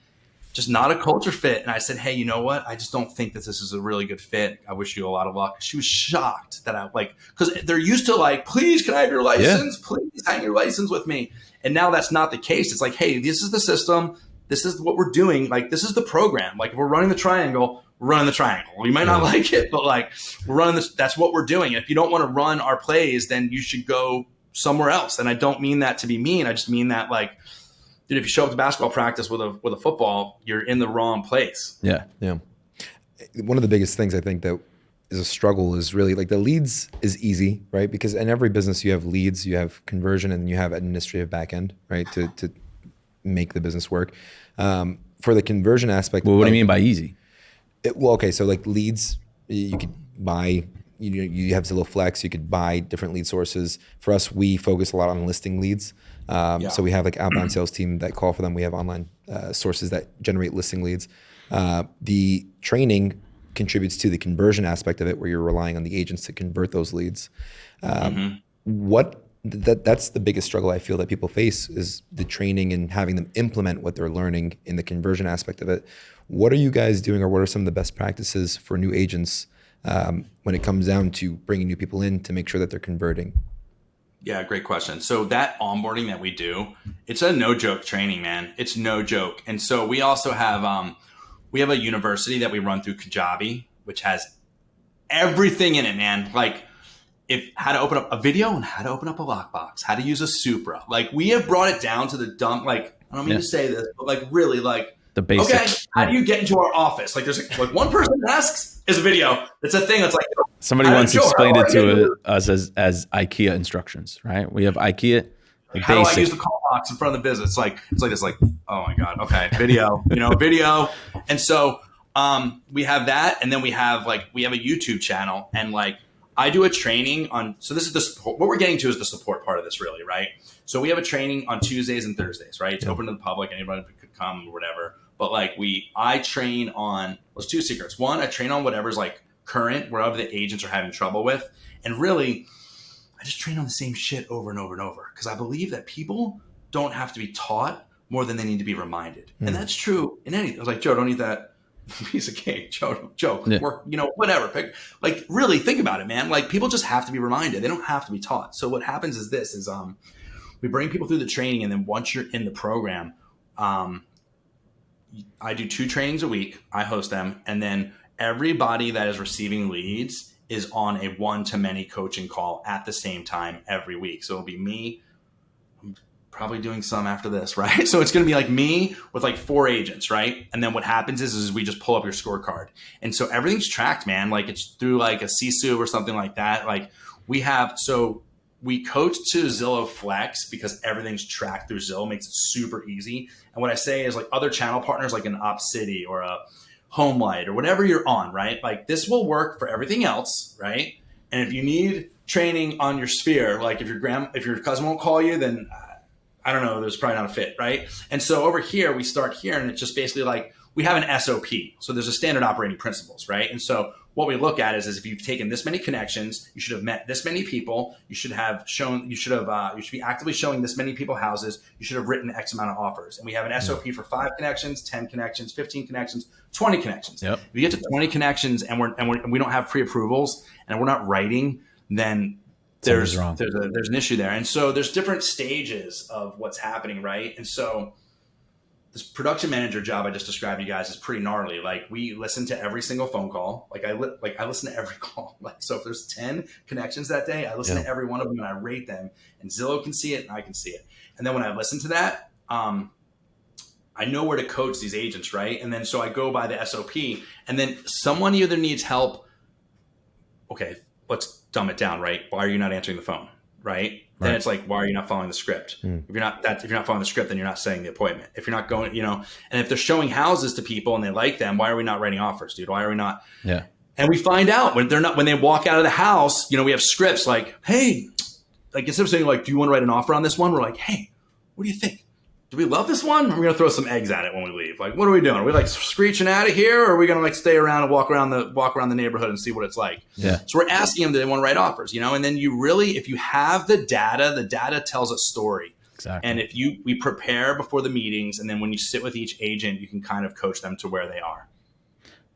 just not a culture fit. And I said, hey, you know what? I just don't think that this is a really good fit. I wish you a lot of luck. She was shocked that because they're used to like, please, can I have your license? Yeah. Please hang your license with me. And now that's not the case. It's like, hey, this is the system. This is what we're doing. Like, this is the program. Like if we're running the triangle, we're running the triangle. You might not like it, but like we're running this. That's what we're doing. And if you don't want to run our plays, then you should go somewhere else. And I don't mean that to be mean. I just mean that like, dude, if you show up to basketball practice with a football, you're in the wrong place. Yeah. One of the biggest things I think that is a struggle is really like the leads is easy, right? Because in every business you have leads, you have conversion, and you have administrative back end, right? To make the business work. For the conversion aspect. Well, what do you mean by easy? So like leads, you could buy. You have Zillow Flex. You could buy different lead sources. For us, we focus a lot on listing leads. So we have like outbound sales team that call for them. We have online sources that generate listing leads. The training contributes to the conversion aspect of it, where you're relying on the agents to convert those leads. That's the biggest struggle I feel that people face is the training and having them implement what they're learning in the conversion aspect of it. What are you guys doing, or what are some of the best practices for new agents when it comes down to bringing new people in to make sure that they're converting? Yeah, great question. So that onboarding that we do, it's a no joke training, man. It's no joke. And so we also have a university that we run through Kajabi, which has everything in it, man. Like how to open up a video and how to open up a lockbox, how to use a Supra. Like we have brought it down to the dump. Like I don't mean to say this, but like really like the basics. Okay, how do you get into our office? Like there's like one person asks is a video. It's a thing that's like somebody once explained it to us as IKEA instructions, right? We have IKEA. How do I use the call box in front of the business? It's like this, like, oh my God. Okay. Video, video. And so, we have that. And then we have a YouTube channel, and like, I do a training on, so this is the support. What we're getting to is the support part of this really, right? So we have a training on Tuesdays and Thursdays, right? It's open to the public. Anybody could come or whatever. but like I train on, there's two secrets. One, I train on whatever's like current, wherever the agents are having trouble with. And really, I just train on the same shit over and over and over. Because I believe that people don't have to be taught more than they need to be reminded. And that's true in anything. I was like, Joe, don't eat that piece of cake. Joe, Yeah. work, whatever. Like, really think about it, man. Like, people just have to be reminded. They don't have to be taught. So what happens is this is we bring people through the training, and then once you're in the program, I do 2 trainings a week. I host them. And then everybody that is receiving leads is on a one-to-many coaching call at the same time every week. So it'll be me. I'm probably doing some after this, right? So it's going to be like me with like 4 agents, right? And then what happens is we just pull up your scorecard. And so everything's tracked, man. Like it's through like a CSU or something like that. Like we coach to Zillow Flex because everything's tracked through Zillow, makes it super easy. And what I say is like other channel partners like an OpCity or a Homelight or whatever you're on, right? Like this will work for everything else, right? And if you need training on your sphere, like if your cousin won't call you, then I don't know, there's probably not a fit, right? And so over here, we start here, and it's just basically like we have an SOP. So there's a standard operating principles, right? And so what we look at is if you've taken this many connections, you should have met this many people, you should be actively showing this many people houses, you should have written X amount of offers. And we have an SOP for 5 connections, 10 connections, 15 connections, 20 connections. Yep. If you get to 20 connections and we don't have pre-approvals and we're not writing, then there's an issue there. And so there's different stages of what's happening, right? And so this production manager job I just described to you guys is pretty gnarly. Like we listen to every single phone call. I listen to every call. Like, so if there's 10 connections that day, I listen to every one of them and I rate them, and Zillow can see it and I can see it. And then when I listen to that, I know where to coach these agents, right? And then so I go by the SOP, and then someone either needs help. Okay, let's dumb it down, right? Why are you not answering the phone, right? Then it's like, why are you not following the script? If you're not following the script, then you're not setting the appointment. If you're not going, and if they're showing houses to people and they like them, why are we not writing offers, dude? Why are we not? Yeah. And we find out when they walk out of the house, we have scripts like, hey, like instead of saying like, do you want to write an offer on this one? We're like, hey, what do you think? Do we love this one? Or are we going to throw some eggs at it when we leave? Like, what are we doing? Are we like screeching out of here? Or are we going to like stay around and walk around the neighborhood and see what it's like? Yeah. So we're asking them, do they want to write offers? And then if you have the data tells a story. Exactly. And we prepare before the meetings, and then when you sit with each agent, you can kind of coach them to where they are.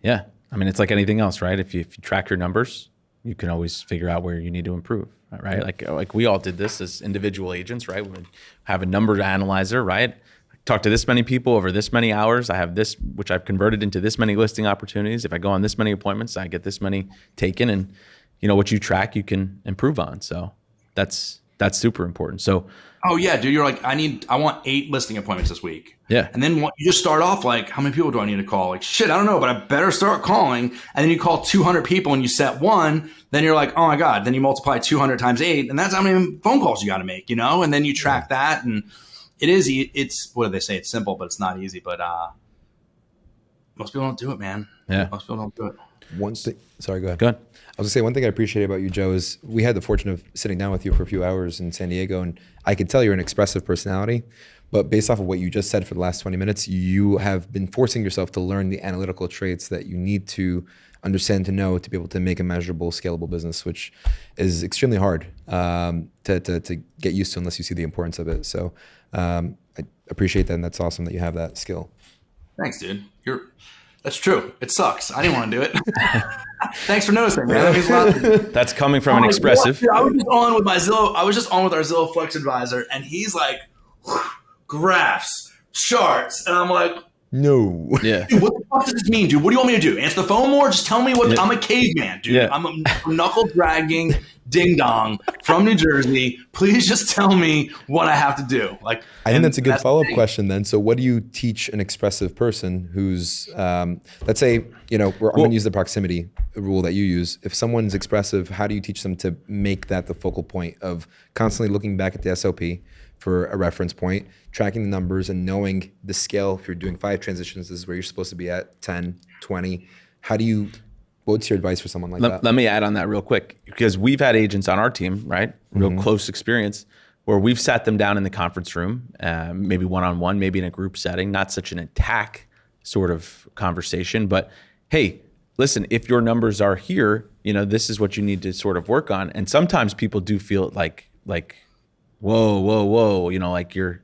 Yeah. I mean, it's like anything else, right? If you track your numbers, you can always figure out where you need to improve. Right. Like we all did this as individual agents, right? We have a number analyzer, right? I talk to this many people over this many hours. I have this, which I've converted into this many listing opportunities. If I go on this many appointments, I get this many taken, and what you track, you can improve on. So that's super important. So, oh yeah, dude, you're like, I want 8 listing appointments this week. Yeah. And then you just start off like, how many people do I need to call? Like, shit, I don't know, but I better start calling. And then you call 200 people and you set one. Then you're like, oh my God. Then you multiply 200 times 8. And that's how many phone calls you got to make, And then you track that. And it's, what do they say? It's simple, but it's not easy. But most people don't do it, man. Yeah. Most people don't do it. One thing, sorry, go ahead. Go ahead. I was gonna say, one thing I appreciate about you, Joe, is we had the fortune of sitting down with you for a few hours in San Diego, and I could tell you're an expressive personality, but based off of what you just said for the last 20 minutes, you have been forcing yourself to learn the analytical traits that you need to understand, to know, to be able to make a measurable, scalable business, which is extremely hard to get used to unless you see the importance of it. So I appreciate that, and that's awesome that you have that skill. Thanks, dude. That's true. It sucks. I didn't want to do it. Thanks for noticing, man. That means a lot. That's coming from an expressive. I was just on with our Zillow Flex advisor, and he's like, graphs, charts, and I'm like, no. Yeah. Dude, what the fuck does this mean, dude? What do you want me to do? Answer the phone more? Just tell me what. Yeah. I'm a caveman, dude. Yeah. I'm a knuckle dragging ding dong from New Jersey. Please just tell me what I have to do. Like, I think that's a good follow-up question then. So what do you teach an expressive person who's, let's say, I'm going to use the proximity rule that you use. If someone's expressive, how do you teach them to make that the focal point of constantly looking back at the SOP for a reference point, tracking the numbers and knowing the scale? If you're doing 5 transitions, this is where you're supposed to be at 10, 20. What's your advice for someone like that? Let me add on that real quick, because we've had agents on our team, right? Real close experience, where we've sat them down in the conference room, maybe one-on-one, maybe in a group setting, not such an attack sort of conversation. But hey, listen, if your numbers are here, this is what you need to sort of work on. And sometimes people do feel like, whoa, like you're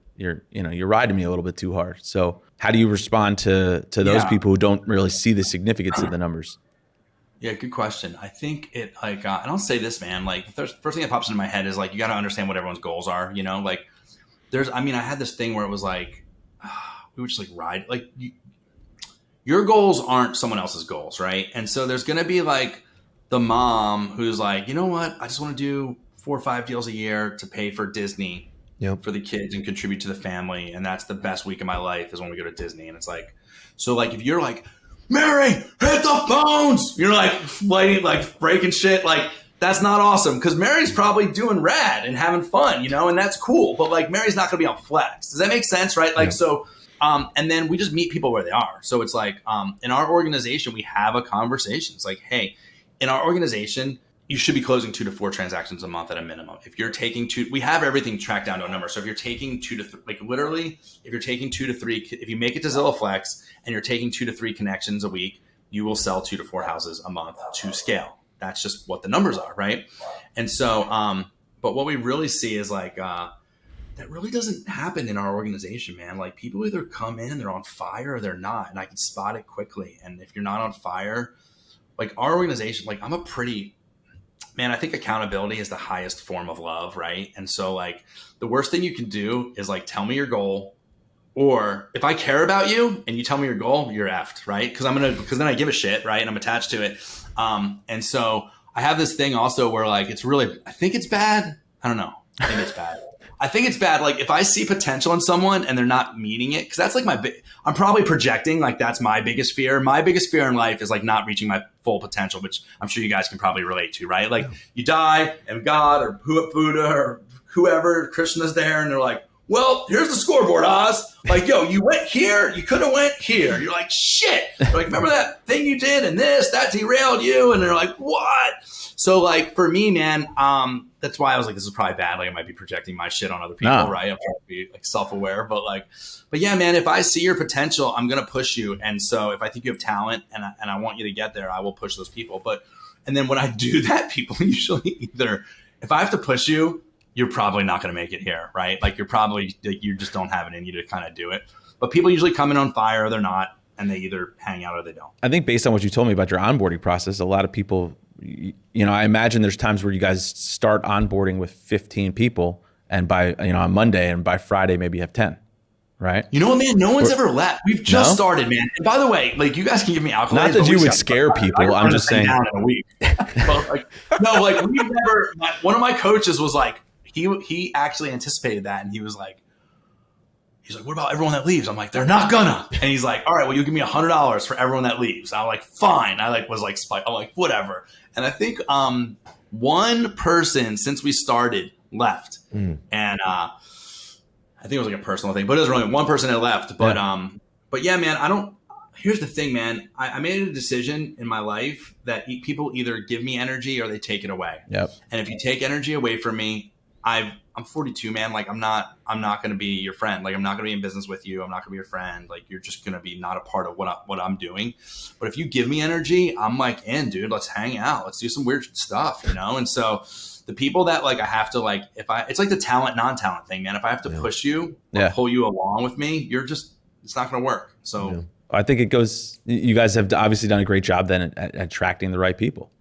riding me a little bit too hard. So how do you respond to those people who don't really see the significance of the numbers? Yeah, good question. I think it and I'll say this, man, like the first thing that pops into my head is like, you got to understand what everyone's goals are, like I had this thing where it was like, we would just like ride, like your goals aren't someone else's goals. Right. And so there's going to be like the mom who's like, you know what? I just want to do 4 or 5 deals a year to pay for Disney for the kids and contribute to the family. And that's the best week of my life is when we go to Disney. And it's like, so like, if you're like, Mary, hit the phones, you're like fighting, like breaking shit. Like that's not awesome. Cause Mary's probably doing rad and having fun, and that's cool. But like, Mary's not going to be on flex. Does that make sense? Right. Like, so, and then we just meet people where they are. So it's like, in our organization, we have a conversation. It's like, hey, in our organization, you should be closing 2 to 4 transactions a month at a minimum. If you're taking 2, we have everything tracked down to a number. So if you're taking 2 to 3, like literally, if you're taking 2 to 3, if you make it to Zillow Flex and you're taking 2 to 3 connections a week, you will sell 2 to 4 houses a month to scale. That's just what the numbers are, right? And so, but what we really see is like, that really doesn't happen in our organization, man. Like people either come in and they're on fire or they're not, and I can spot it quickly. And if you're not on fire, like our organization, like I think accountability is the highest form of love, right? And so like the worst thing you can do is like tell me your goal, or if I care about you and you tell me your goal, you're effed, right? Because then I give a shit, right? And I'm attached to it. And so I have this thing also where like I think it's bad. I don't know. I think it's bad. I think it's bad. Like if I see potential in someone and they're not meeting it, because that's like I'm probably projecting, like that's my biggest fear. My biggest fear in life is like not reaching my full potential, which I'm sure you guys can probably relate to, right? Like you die and God or Buddha or whoever, Krishna's there and they're like, well, here's the scoreboard, Oz. Like, yo, you went here, you could have went here. You're like, shit. They're like, remember that thing you did and that derailed you? And they're like, what? So like for me, man, that's why I was like, this is probably bad. Like I might be projecting my shit on other people, right? I'm trying to be like self-aware, but yeah, man, if I see your potential, I'm going to push you. And so if I think you have talent and I want you to get there, I will push those people. And then when I do that, people usually either, if I have to push you, you're probably not going to make it here, right? Like you just don't have it in you to kind of do it. But people usually come in on fire or they're not, and they either hang out or they don't. I think based on what you told me about your onboarding process, a lot of people, I imagine there's times where you guys start onboarding with 15 people and by, on Monday and by Friday, maybe you have 10, right? You know what, man? No one's ever left. We've just started, man. And by the way, like you guys can give me alcohol. Not that you would scare people. I'm just saying. Down in a week. But we've never, one of my coaches was like, he actually anticipated that. And he's like, what about everyone that leaves? I'm like, they're not gonna. And he's like, all right, well, you give me $100 for everyone that leaves. I'm like, fine. I was like, I'm like, whatever. And I think one person since we started left. And I think it was like a personal thing, but it was really one person that left. But yeah, man, here's the thing, man. I made a decision in my life that people either give me energy or they take it away. Yep. And if you take energy away from me, I'm 42, man. Like I'm not going to be your friend. Like I'm not going to be in business with you. I'm not going to be your friend. Like you're just going to be not a part of what I'm doing. But if you give me energy, I'm like, dude, let's hang out. Let's do some weird stuff, And so the people that like, I have to like, it's like the talent, non-talent thing, man. If I have to push you or pull you along with me, it's not going to work. So I think you guys have obviously done a great job then at attracting the right people,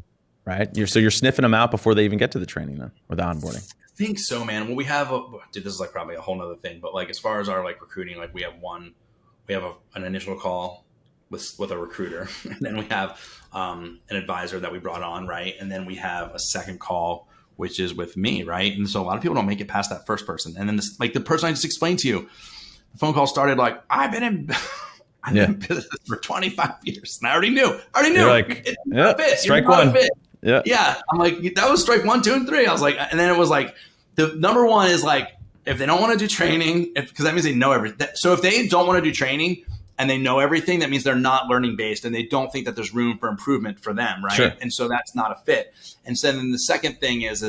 right? So you're sniffing them out before they even get to the training then or the onboarding. I think so, man. Well, we have this is like probably a whole nother thing, but like as far as our like recruiting, like we have an initial call with a recruiter, and then we have an advisor that we brought on, right? And then we have a second call, which is with me, right? And so a lot of people don't make it past that first person. And then the person I just explained to you, the phone call started like, I've been in business for 25 years, and I already knew. You're like, strike one. Yeah. I'm like, that was strike 1, 2, and 3. I was like, and then it was like, the number one is like, if they don't want to do training, because that means they know everything. So if they don't want to do training and they know everything, that means they're not learning based and they don't think that there's room for improvement for them. Right. Sure. And so that's not a fit. And so then the second thing is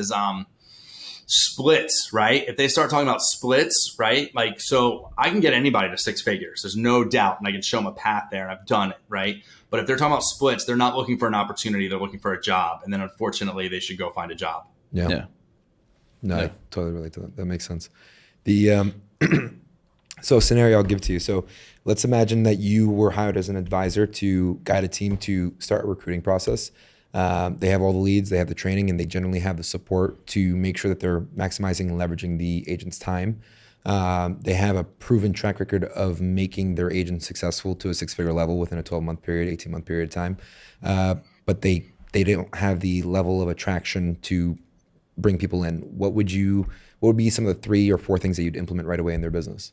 splits, right? If they start talking about splits, right? Like, so I can get anybody to 6 figures. There's no doubt. And I can show them a path there, and I've done it, right? But if they're talking about splits, they're not looking for an opportunity. They're looking for a job. And then unfortunately, they should go find a job. Yeah. No, I totally relate to that. That makes sense. The so scenario I'll give to you. So let's imagine that you were hired as an advisor to guide a team to start a recruiting process. They have all the leads, they have the training, and they generally have the support to make sure that they're maximizing and leveraging the agent's time. They have a proven track record of making their agent successful to a 6-figure level within a 12-month period, 18-month period of time. But they don't have the level of attraction to bring people in. What would be some of the 3 or 4 things that you'd implement right away in their business?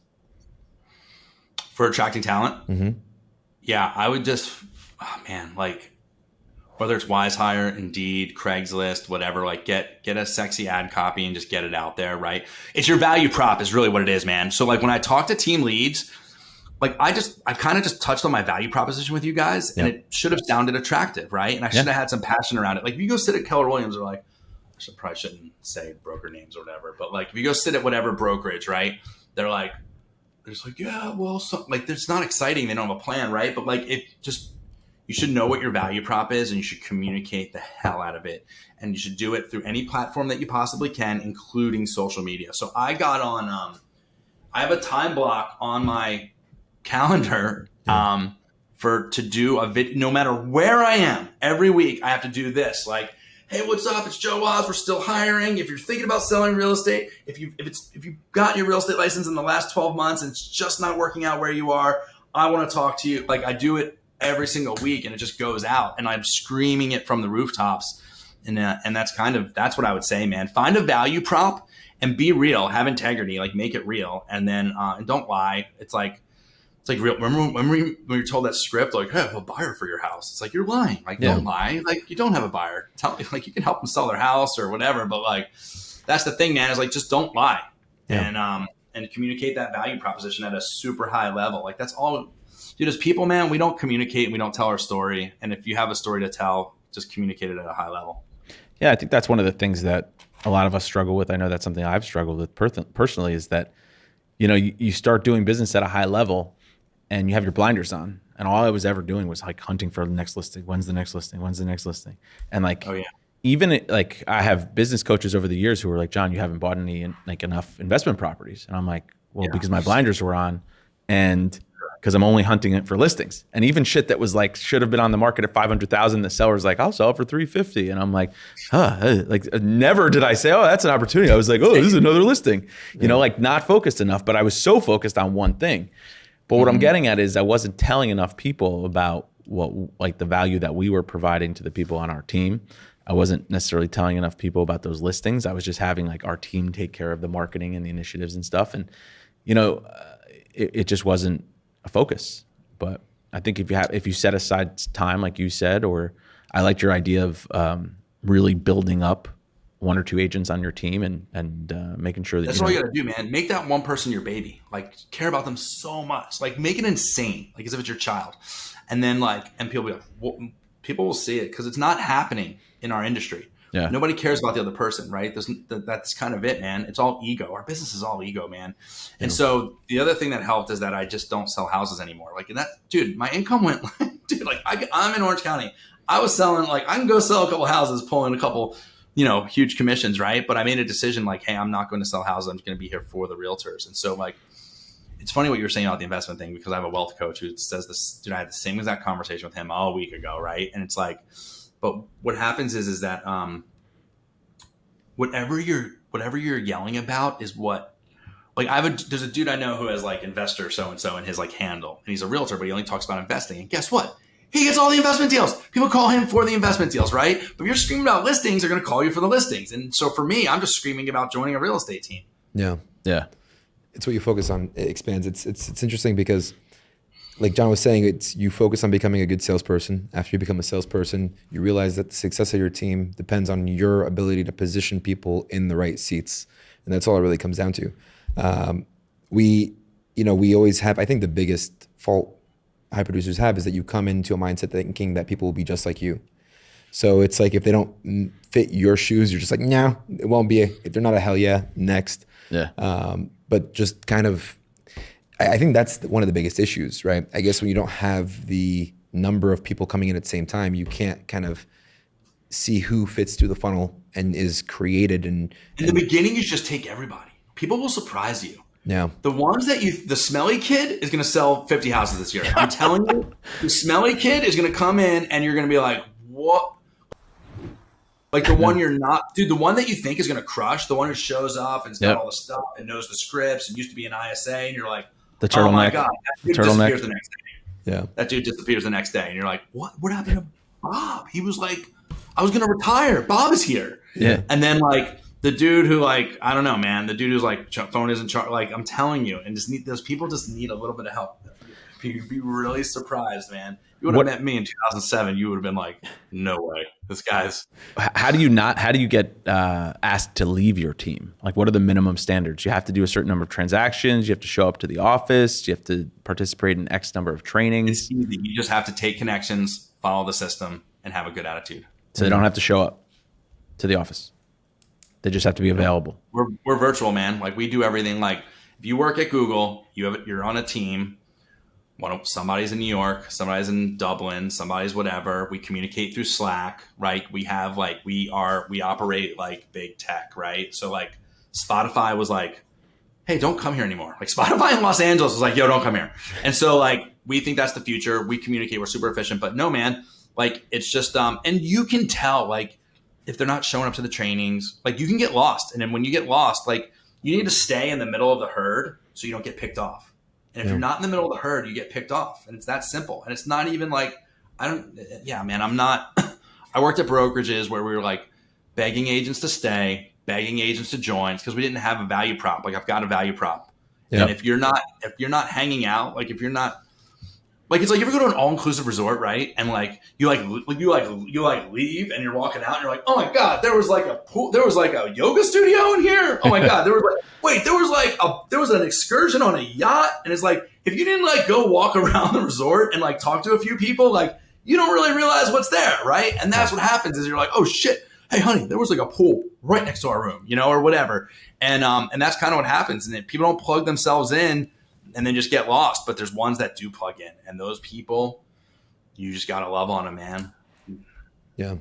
For attracting talent? Mm-hmm. Yeah, I would just, like, whether it's Wise Hire, Indeed, Craigslist, whatever, like get a sexy ad copy and just get it out there, right? It's your value prop is really what it is, man. So like when I talk to team leads, like I kind of just touched on my value proposition with you guys, and it should have sounded attractive, right? And I should have had some passion around it. Like if you go sit at Keller Williams, or like, probably shouldn't say broker names or whatever, but like if you go sit at whatever brokerage, right? They're just like, yeah, well, like it's not exciting. They don't have a plan, right? But like you should know what your value prop is, and you should communicate the hell out of it. And you should do it through any platform that you possibly can, including social media. So I got on, I have a time block on my calendar to do a video. No matter where I am, every week I have to do this. Like, hey, what's up? It's Joe Oz. We're still hiring. If you're thinking about selling real estate, if you've got your real estate license in the last 12 months and it's just not working out where you are, I want to talk to you. Like I do it every single week, and it just goes out, and I'm screaming it from the rooftops. And that's what I would say, man. Find a value prop and be real, have integrity, like make it real. And then, and don't lie. It's like real. Remember when you're told that script, like, hey, I have a buyer for your house. It's like, you're lying. Like, don't lie. Like you don't have a buyer. Tell me, like, you can help them sell their house or whatever. But like, that's the thing, man, is like, just don't lie. Yeah. And communicate that value proposition at a super high level. Like that's all. Dude, as people, man, we don't communicate. We don't tell our story. And if you have a story to tell, just communicate it at a high level. Yeah, I think that's one of the things that a lot of us struggle with. I know that's something I've struggled with personally, is that, you start doing business at a high level and you have your blinders on. And all I was ever doing was like hunting for the next listing. When's the next listing? When's the next listing? And like, like I have business coaches over the years who are like, John, you haven't bought any like enough investment properties. And I'm like, well, because my blinders were on, and because I'm only hunting it for listings. And even shit that was like, should have been on the market at 500,000, the seller's like, I'll sell it for 350. And I'm like, like never did I say, oh, that's an opportunity. I was like, oh, this is another listing, like not focused enough, but I was so focused on one thing. But what I'm getting at is I wasn't telling enough people about what, like the value that we were providing to the people on our team. I wasn't necessarily telling enough people about those listings. I was just having like our team take care of the marketing and the initiatives and stuff. And, it just wasn't a focus. But I think if you set aside time, like you said, or I liked your idea of really building up 1 or 2 agents on your team and making sure that that's all you gotta do, man. Make that one person your baby. Like care about them so much. Like make it insane, like as if it's your child. And then and people be like, well, people will see it because it's not happening in our industry. Yeah. Nobody cares about the other person, right? That's kind of it, man. It's all ego. Our business is all ego, man. And so the other thing that helped is that I just don't sell houses anymore. Like, and that, dude, my income went, dude, like I'm in Orange County. I was selling, like, I can go sell a couple houses, pull in a couple, huge commissions, right? But I made a decision like, hey, I'm not going to sell houses. I'm just going to be here for the realtors. And so like, it's funny what you were saying about the investment thing, because I have a wealth coach who says this, dude, I had the same exact conversation with him a week ago, right? And it's like, but what happens is that whatever you're yelling about is what, like there's a dude I know who has like investor so-and-so in his like handle, and he's a realtor, but he only talks about investing. And guess what? He gets all the investment deals. People call him for the investment deals, right? But if you're screaming about listings, they're going to call you for the listings. And so for me, I'm just screaming about joining a real estate team. Yeah. Yeah. It's what you focus on. It expands. It's interesting because, like John was saying, you focus on becoming a good salesperson. After you become a salesperson, you realize that the success of your team depends on your ability to position people in the right seats. And that's all it really comes down to. We always have, I think the biggest fault high producers have is that you come into a mindset thinking that people will be just like you. So it's like if they don't fit your shoes, you're just like, no, it won't be. If they're not a hell yeah, next. Yeah. But just kind of, I think that's one of the biggest issues, right? I guess when you don't have the number of people coming in at the same time, you can't kind of see who fits through the funnel and is created. And in the beginning, you just take everybody. People will surprise you. Yeah. The smelly kid is going to sell 50 houses this year. I'm telling you, the smelly kid is going to come in and you're going to be like, what? Like the one you're not, dude, the one that you think is going to crush, the one who shows up and's got all the stuff and knows the scripts and used to be an ISA, and you're like, the turtleneck. Oh my God, that dude disappears the next day. Yeah. That dude disappears the next day. And you're like, what happened to Bob? He was like, I was going to retire. Bob is here. Yeah. And then like the dude who like, I don't know, man, the dude who's like, phone isn't charged. Like, I'm telling you, and those people just need a little bit of help. You'd be really surprised, man. You would have met me in 2007. You would have been like, no way. This guy's. How do you get asked to leave your team? Like, what are the minimum standards? You have to do a certain number of transactions. You have to show up to the office. You have to participate in X number of trainings. It's easy. You just have to take connections, follow the system, and have a good attitude. So they don't have to show up to the office. They just have to be available. We're virtual, man. Like, we do everything. Like, if you work at Google, you're on a team. Somebody's in New York, somebody's in Dublin, somebody's whatever. We communicate through Slack, right? We have like, we operate like big tech, right? So like Spotify was like, hey, don't come here anymore. Like Spotify in Los Angeles was like, yo, don't come here. And so like, we think that's the future. We communicate, we're super efficient, but no, man, like it's just, and you can tell like if they're not showing up to the trainings, like you can get lost. And then when you get lost, like you need to stay in the middle of the herd so you don't get picked off. And if you're not in the middle of the herd, you get picked off. And it's that simple. And it's not even like, I'm not, I worked at brokerages where we were like begging agents to stay, begging agents to join because we didn't have a value prop. Like I've got a value prop. Yep. And if you're not hanging out, like if you're not, like it's like you ever go to an all-inclusive resort, right? And like you leave and you're walking out and you're like, oh my God, there was like a pool, there was like a yoga studio in here. Oh my God, there was an excursion on a yacht. And it's like, if you didn't like go walk around the resort and like talk to a few people, like you don't really realize what's there, right? And that's what happens is you're like, oh shit, hey honey, there was like a pool right next to our room, or whatever. And that's kind of what happens. And then people don't plug themselves in and then just get lost. But there's ones that do plug in, and those people, you just got to love on them, man. Yeah,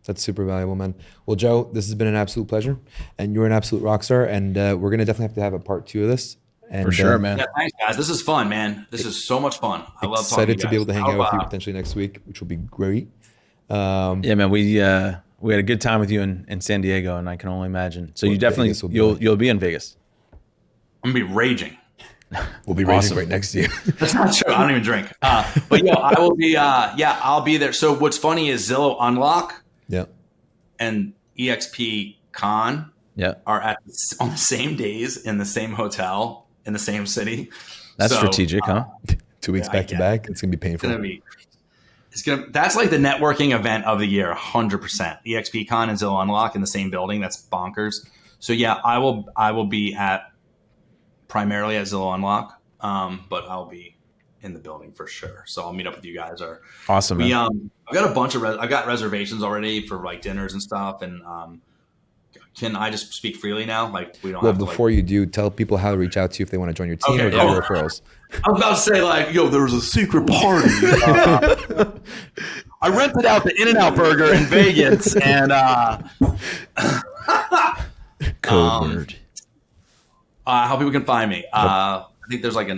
that's super valuable, man. Well, Joe, this has been an absolute pleasure, and you're an absolute rock star, and we're going to definitely have to have a part 2 of this. And, for sure, man. Yeah, thanks, guys. This is fun, man. This is so much fun. I love talking to you guys. Excited to be able to hang out with you potentially next week, which will be great. Yeah, man, we had a good time with you in San Diego, and I can only imagine. So you definitely, you'll be in Vegas. I'm going to be raging. We'll be raging right next to you. That's not true. I don't even drink. But I will be. I'll be there. So what's funny is Zillow Unlock, and EXP Con, are on the same days in the same hotel in the same city. That's strategic, huh? 2 weeks back to back. It's gonna be painful. That's like the networking event of the year, 100%. EXP Con and Zillow Unlock in the same building. That's bonkers. So I will be primarily at Zillow Unlock, but I'll be in the building for sure. So I'll meet up with you guys. Awesome. Man. I've got a bunch of I've got reservations already for like dinners and stuff. And can I just speak freely now? Like we don't. Well, have to, before you do, tell people how to reach out to you if they want to join your team or get referrals. I was about to say like, yo, there was a secret party. I rented out the In-N-Out Burger in Vegas, and code word. How people can find me. I think there's like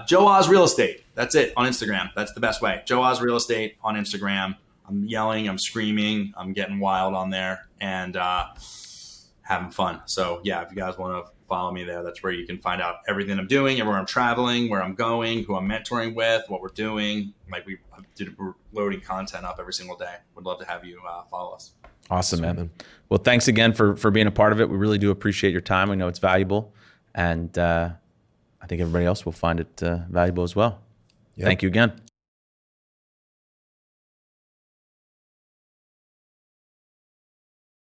Joe Oz Real Estate. That's it on Instagram. That's the best way. Joe Oz Real Estate on Instagram. I'm yelling, I'm screaming, I'm getting wild on there and having fun. So yeah, if you guys want to follow me there, that's where you can find out everything I'm doing, everywhere I'm traveling, where I'm going, who I'm mentoring with, what we're doing. Like we're loading content up every single day. Would love to have you follow us. Awesome, man. Well, thanks again for being a part of it. We really do appreciate your time. We know it's valuable. And I think everybody else will find it valuable as well. Yep. Thank you again.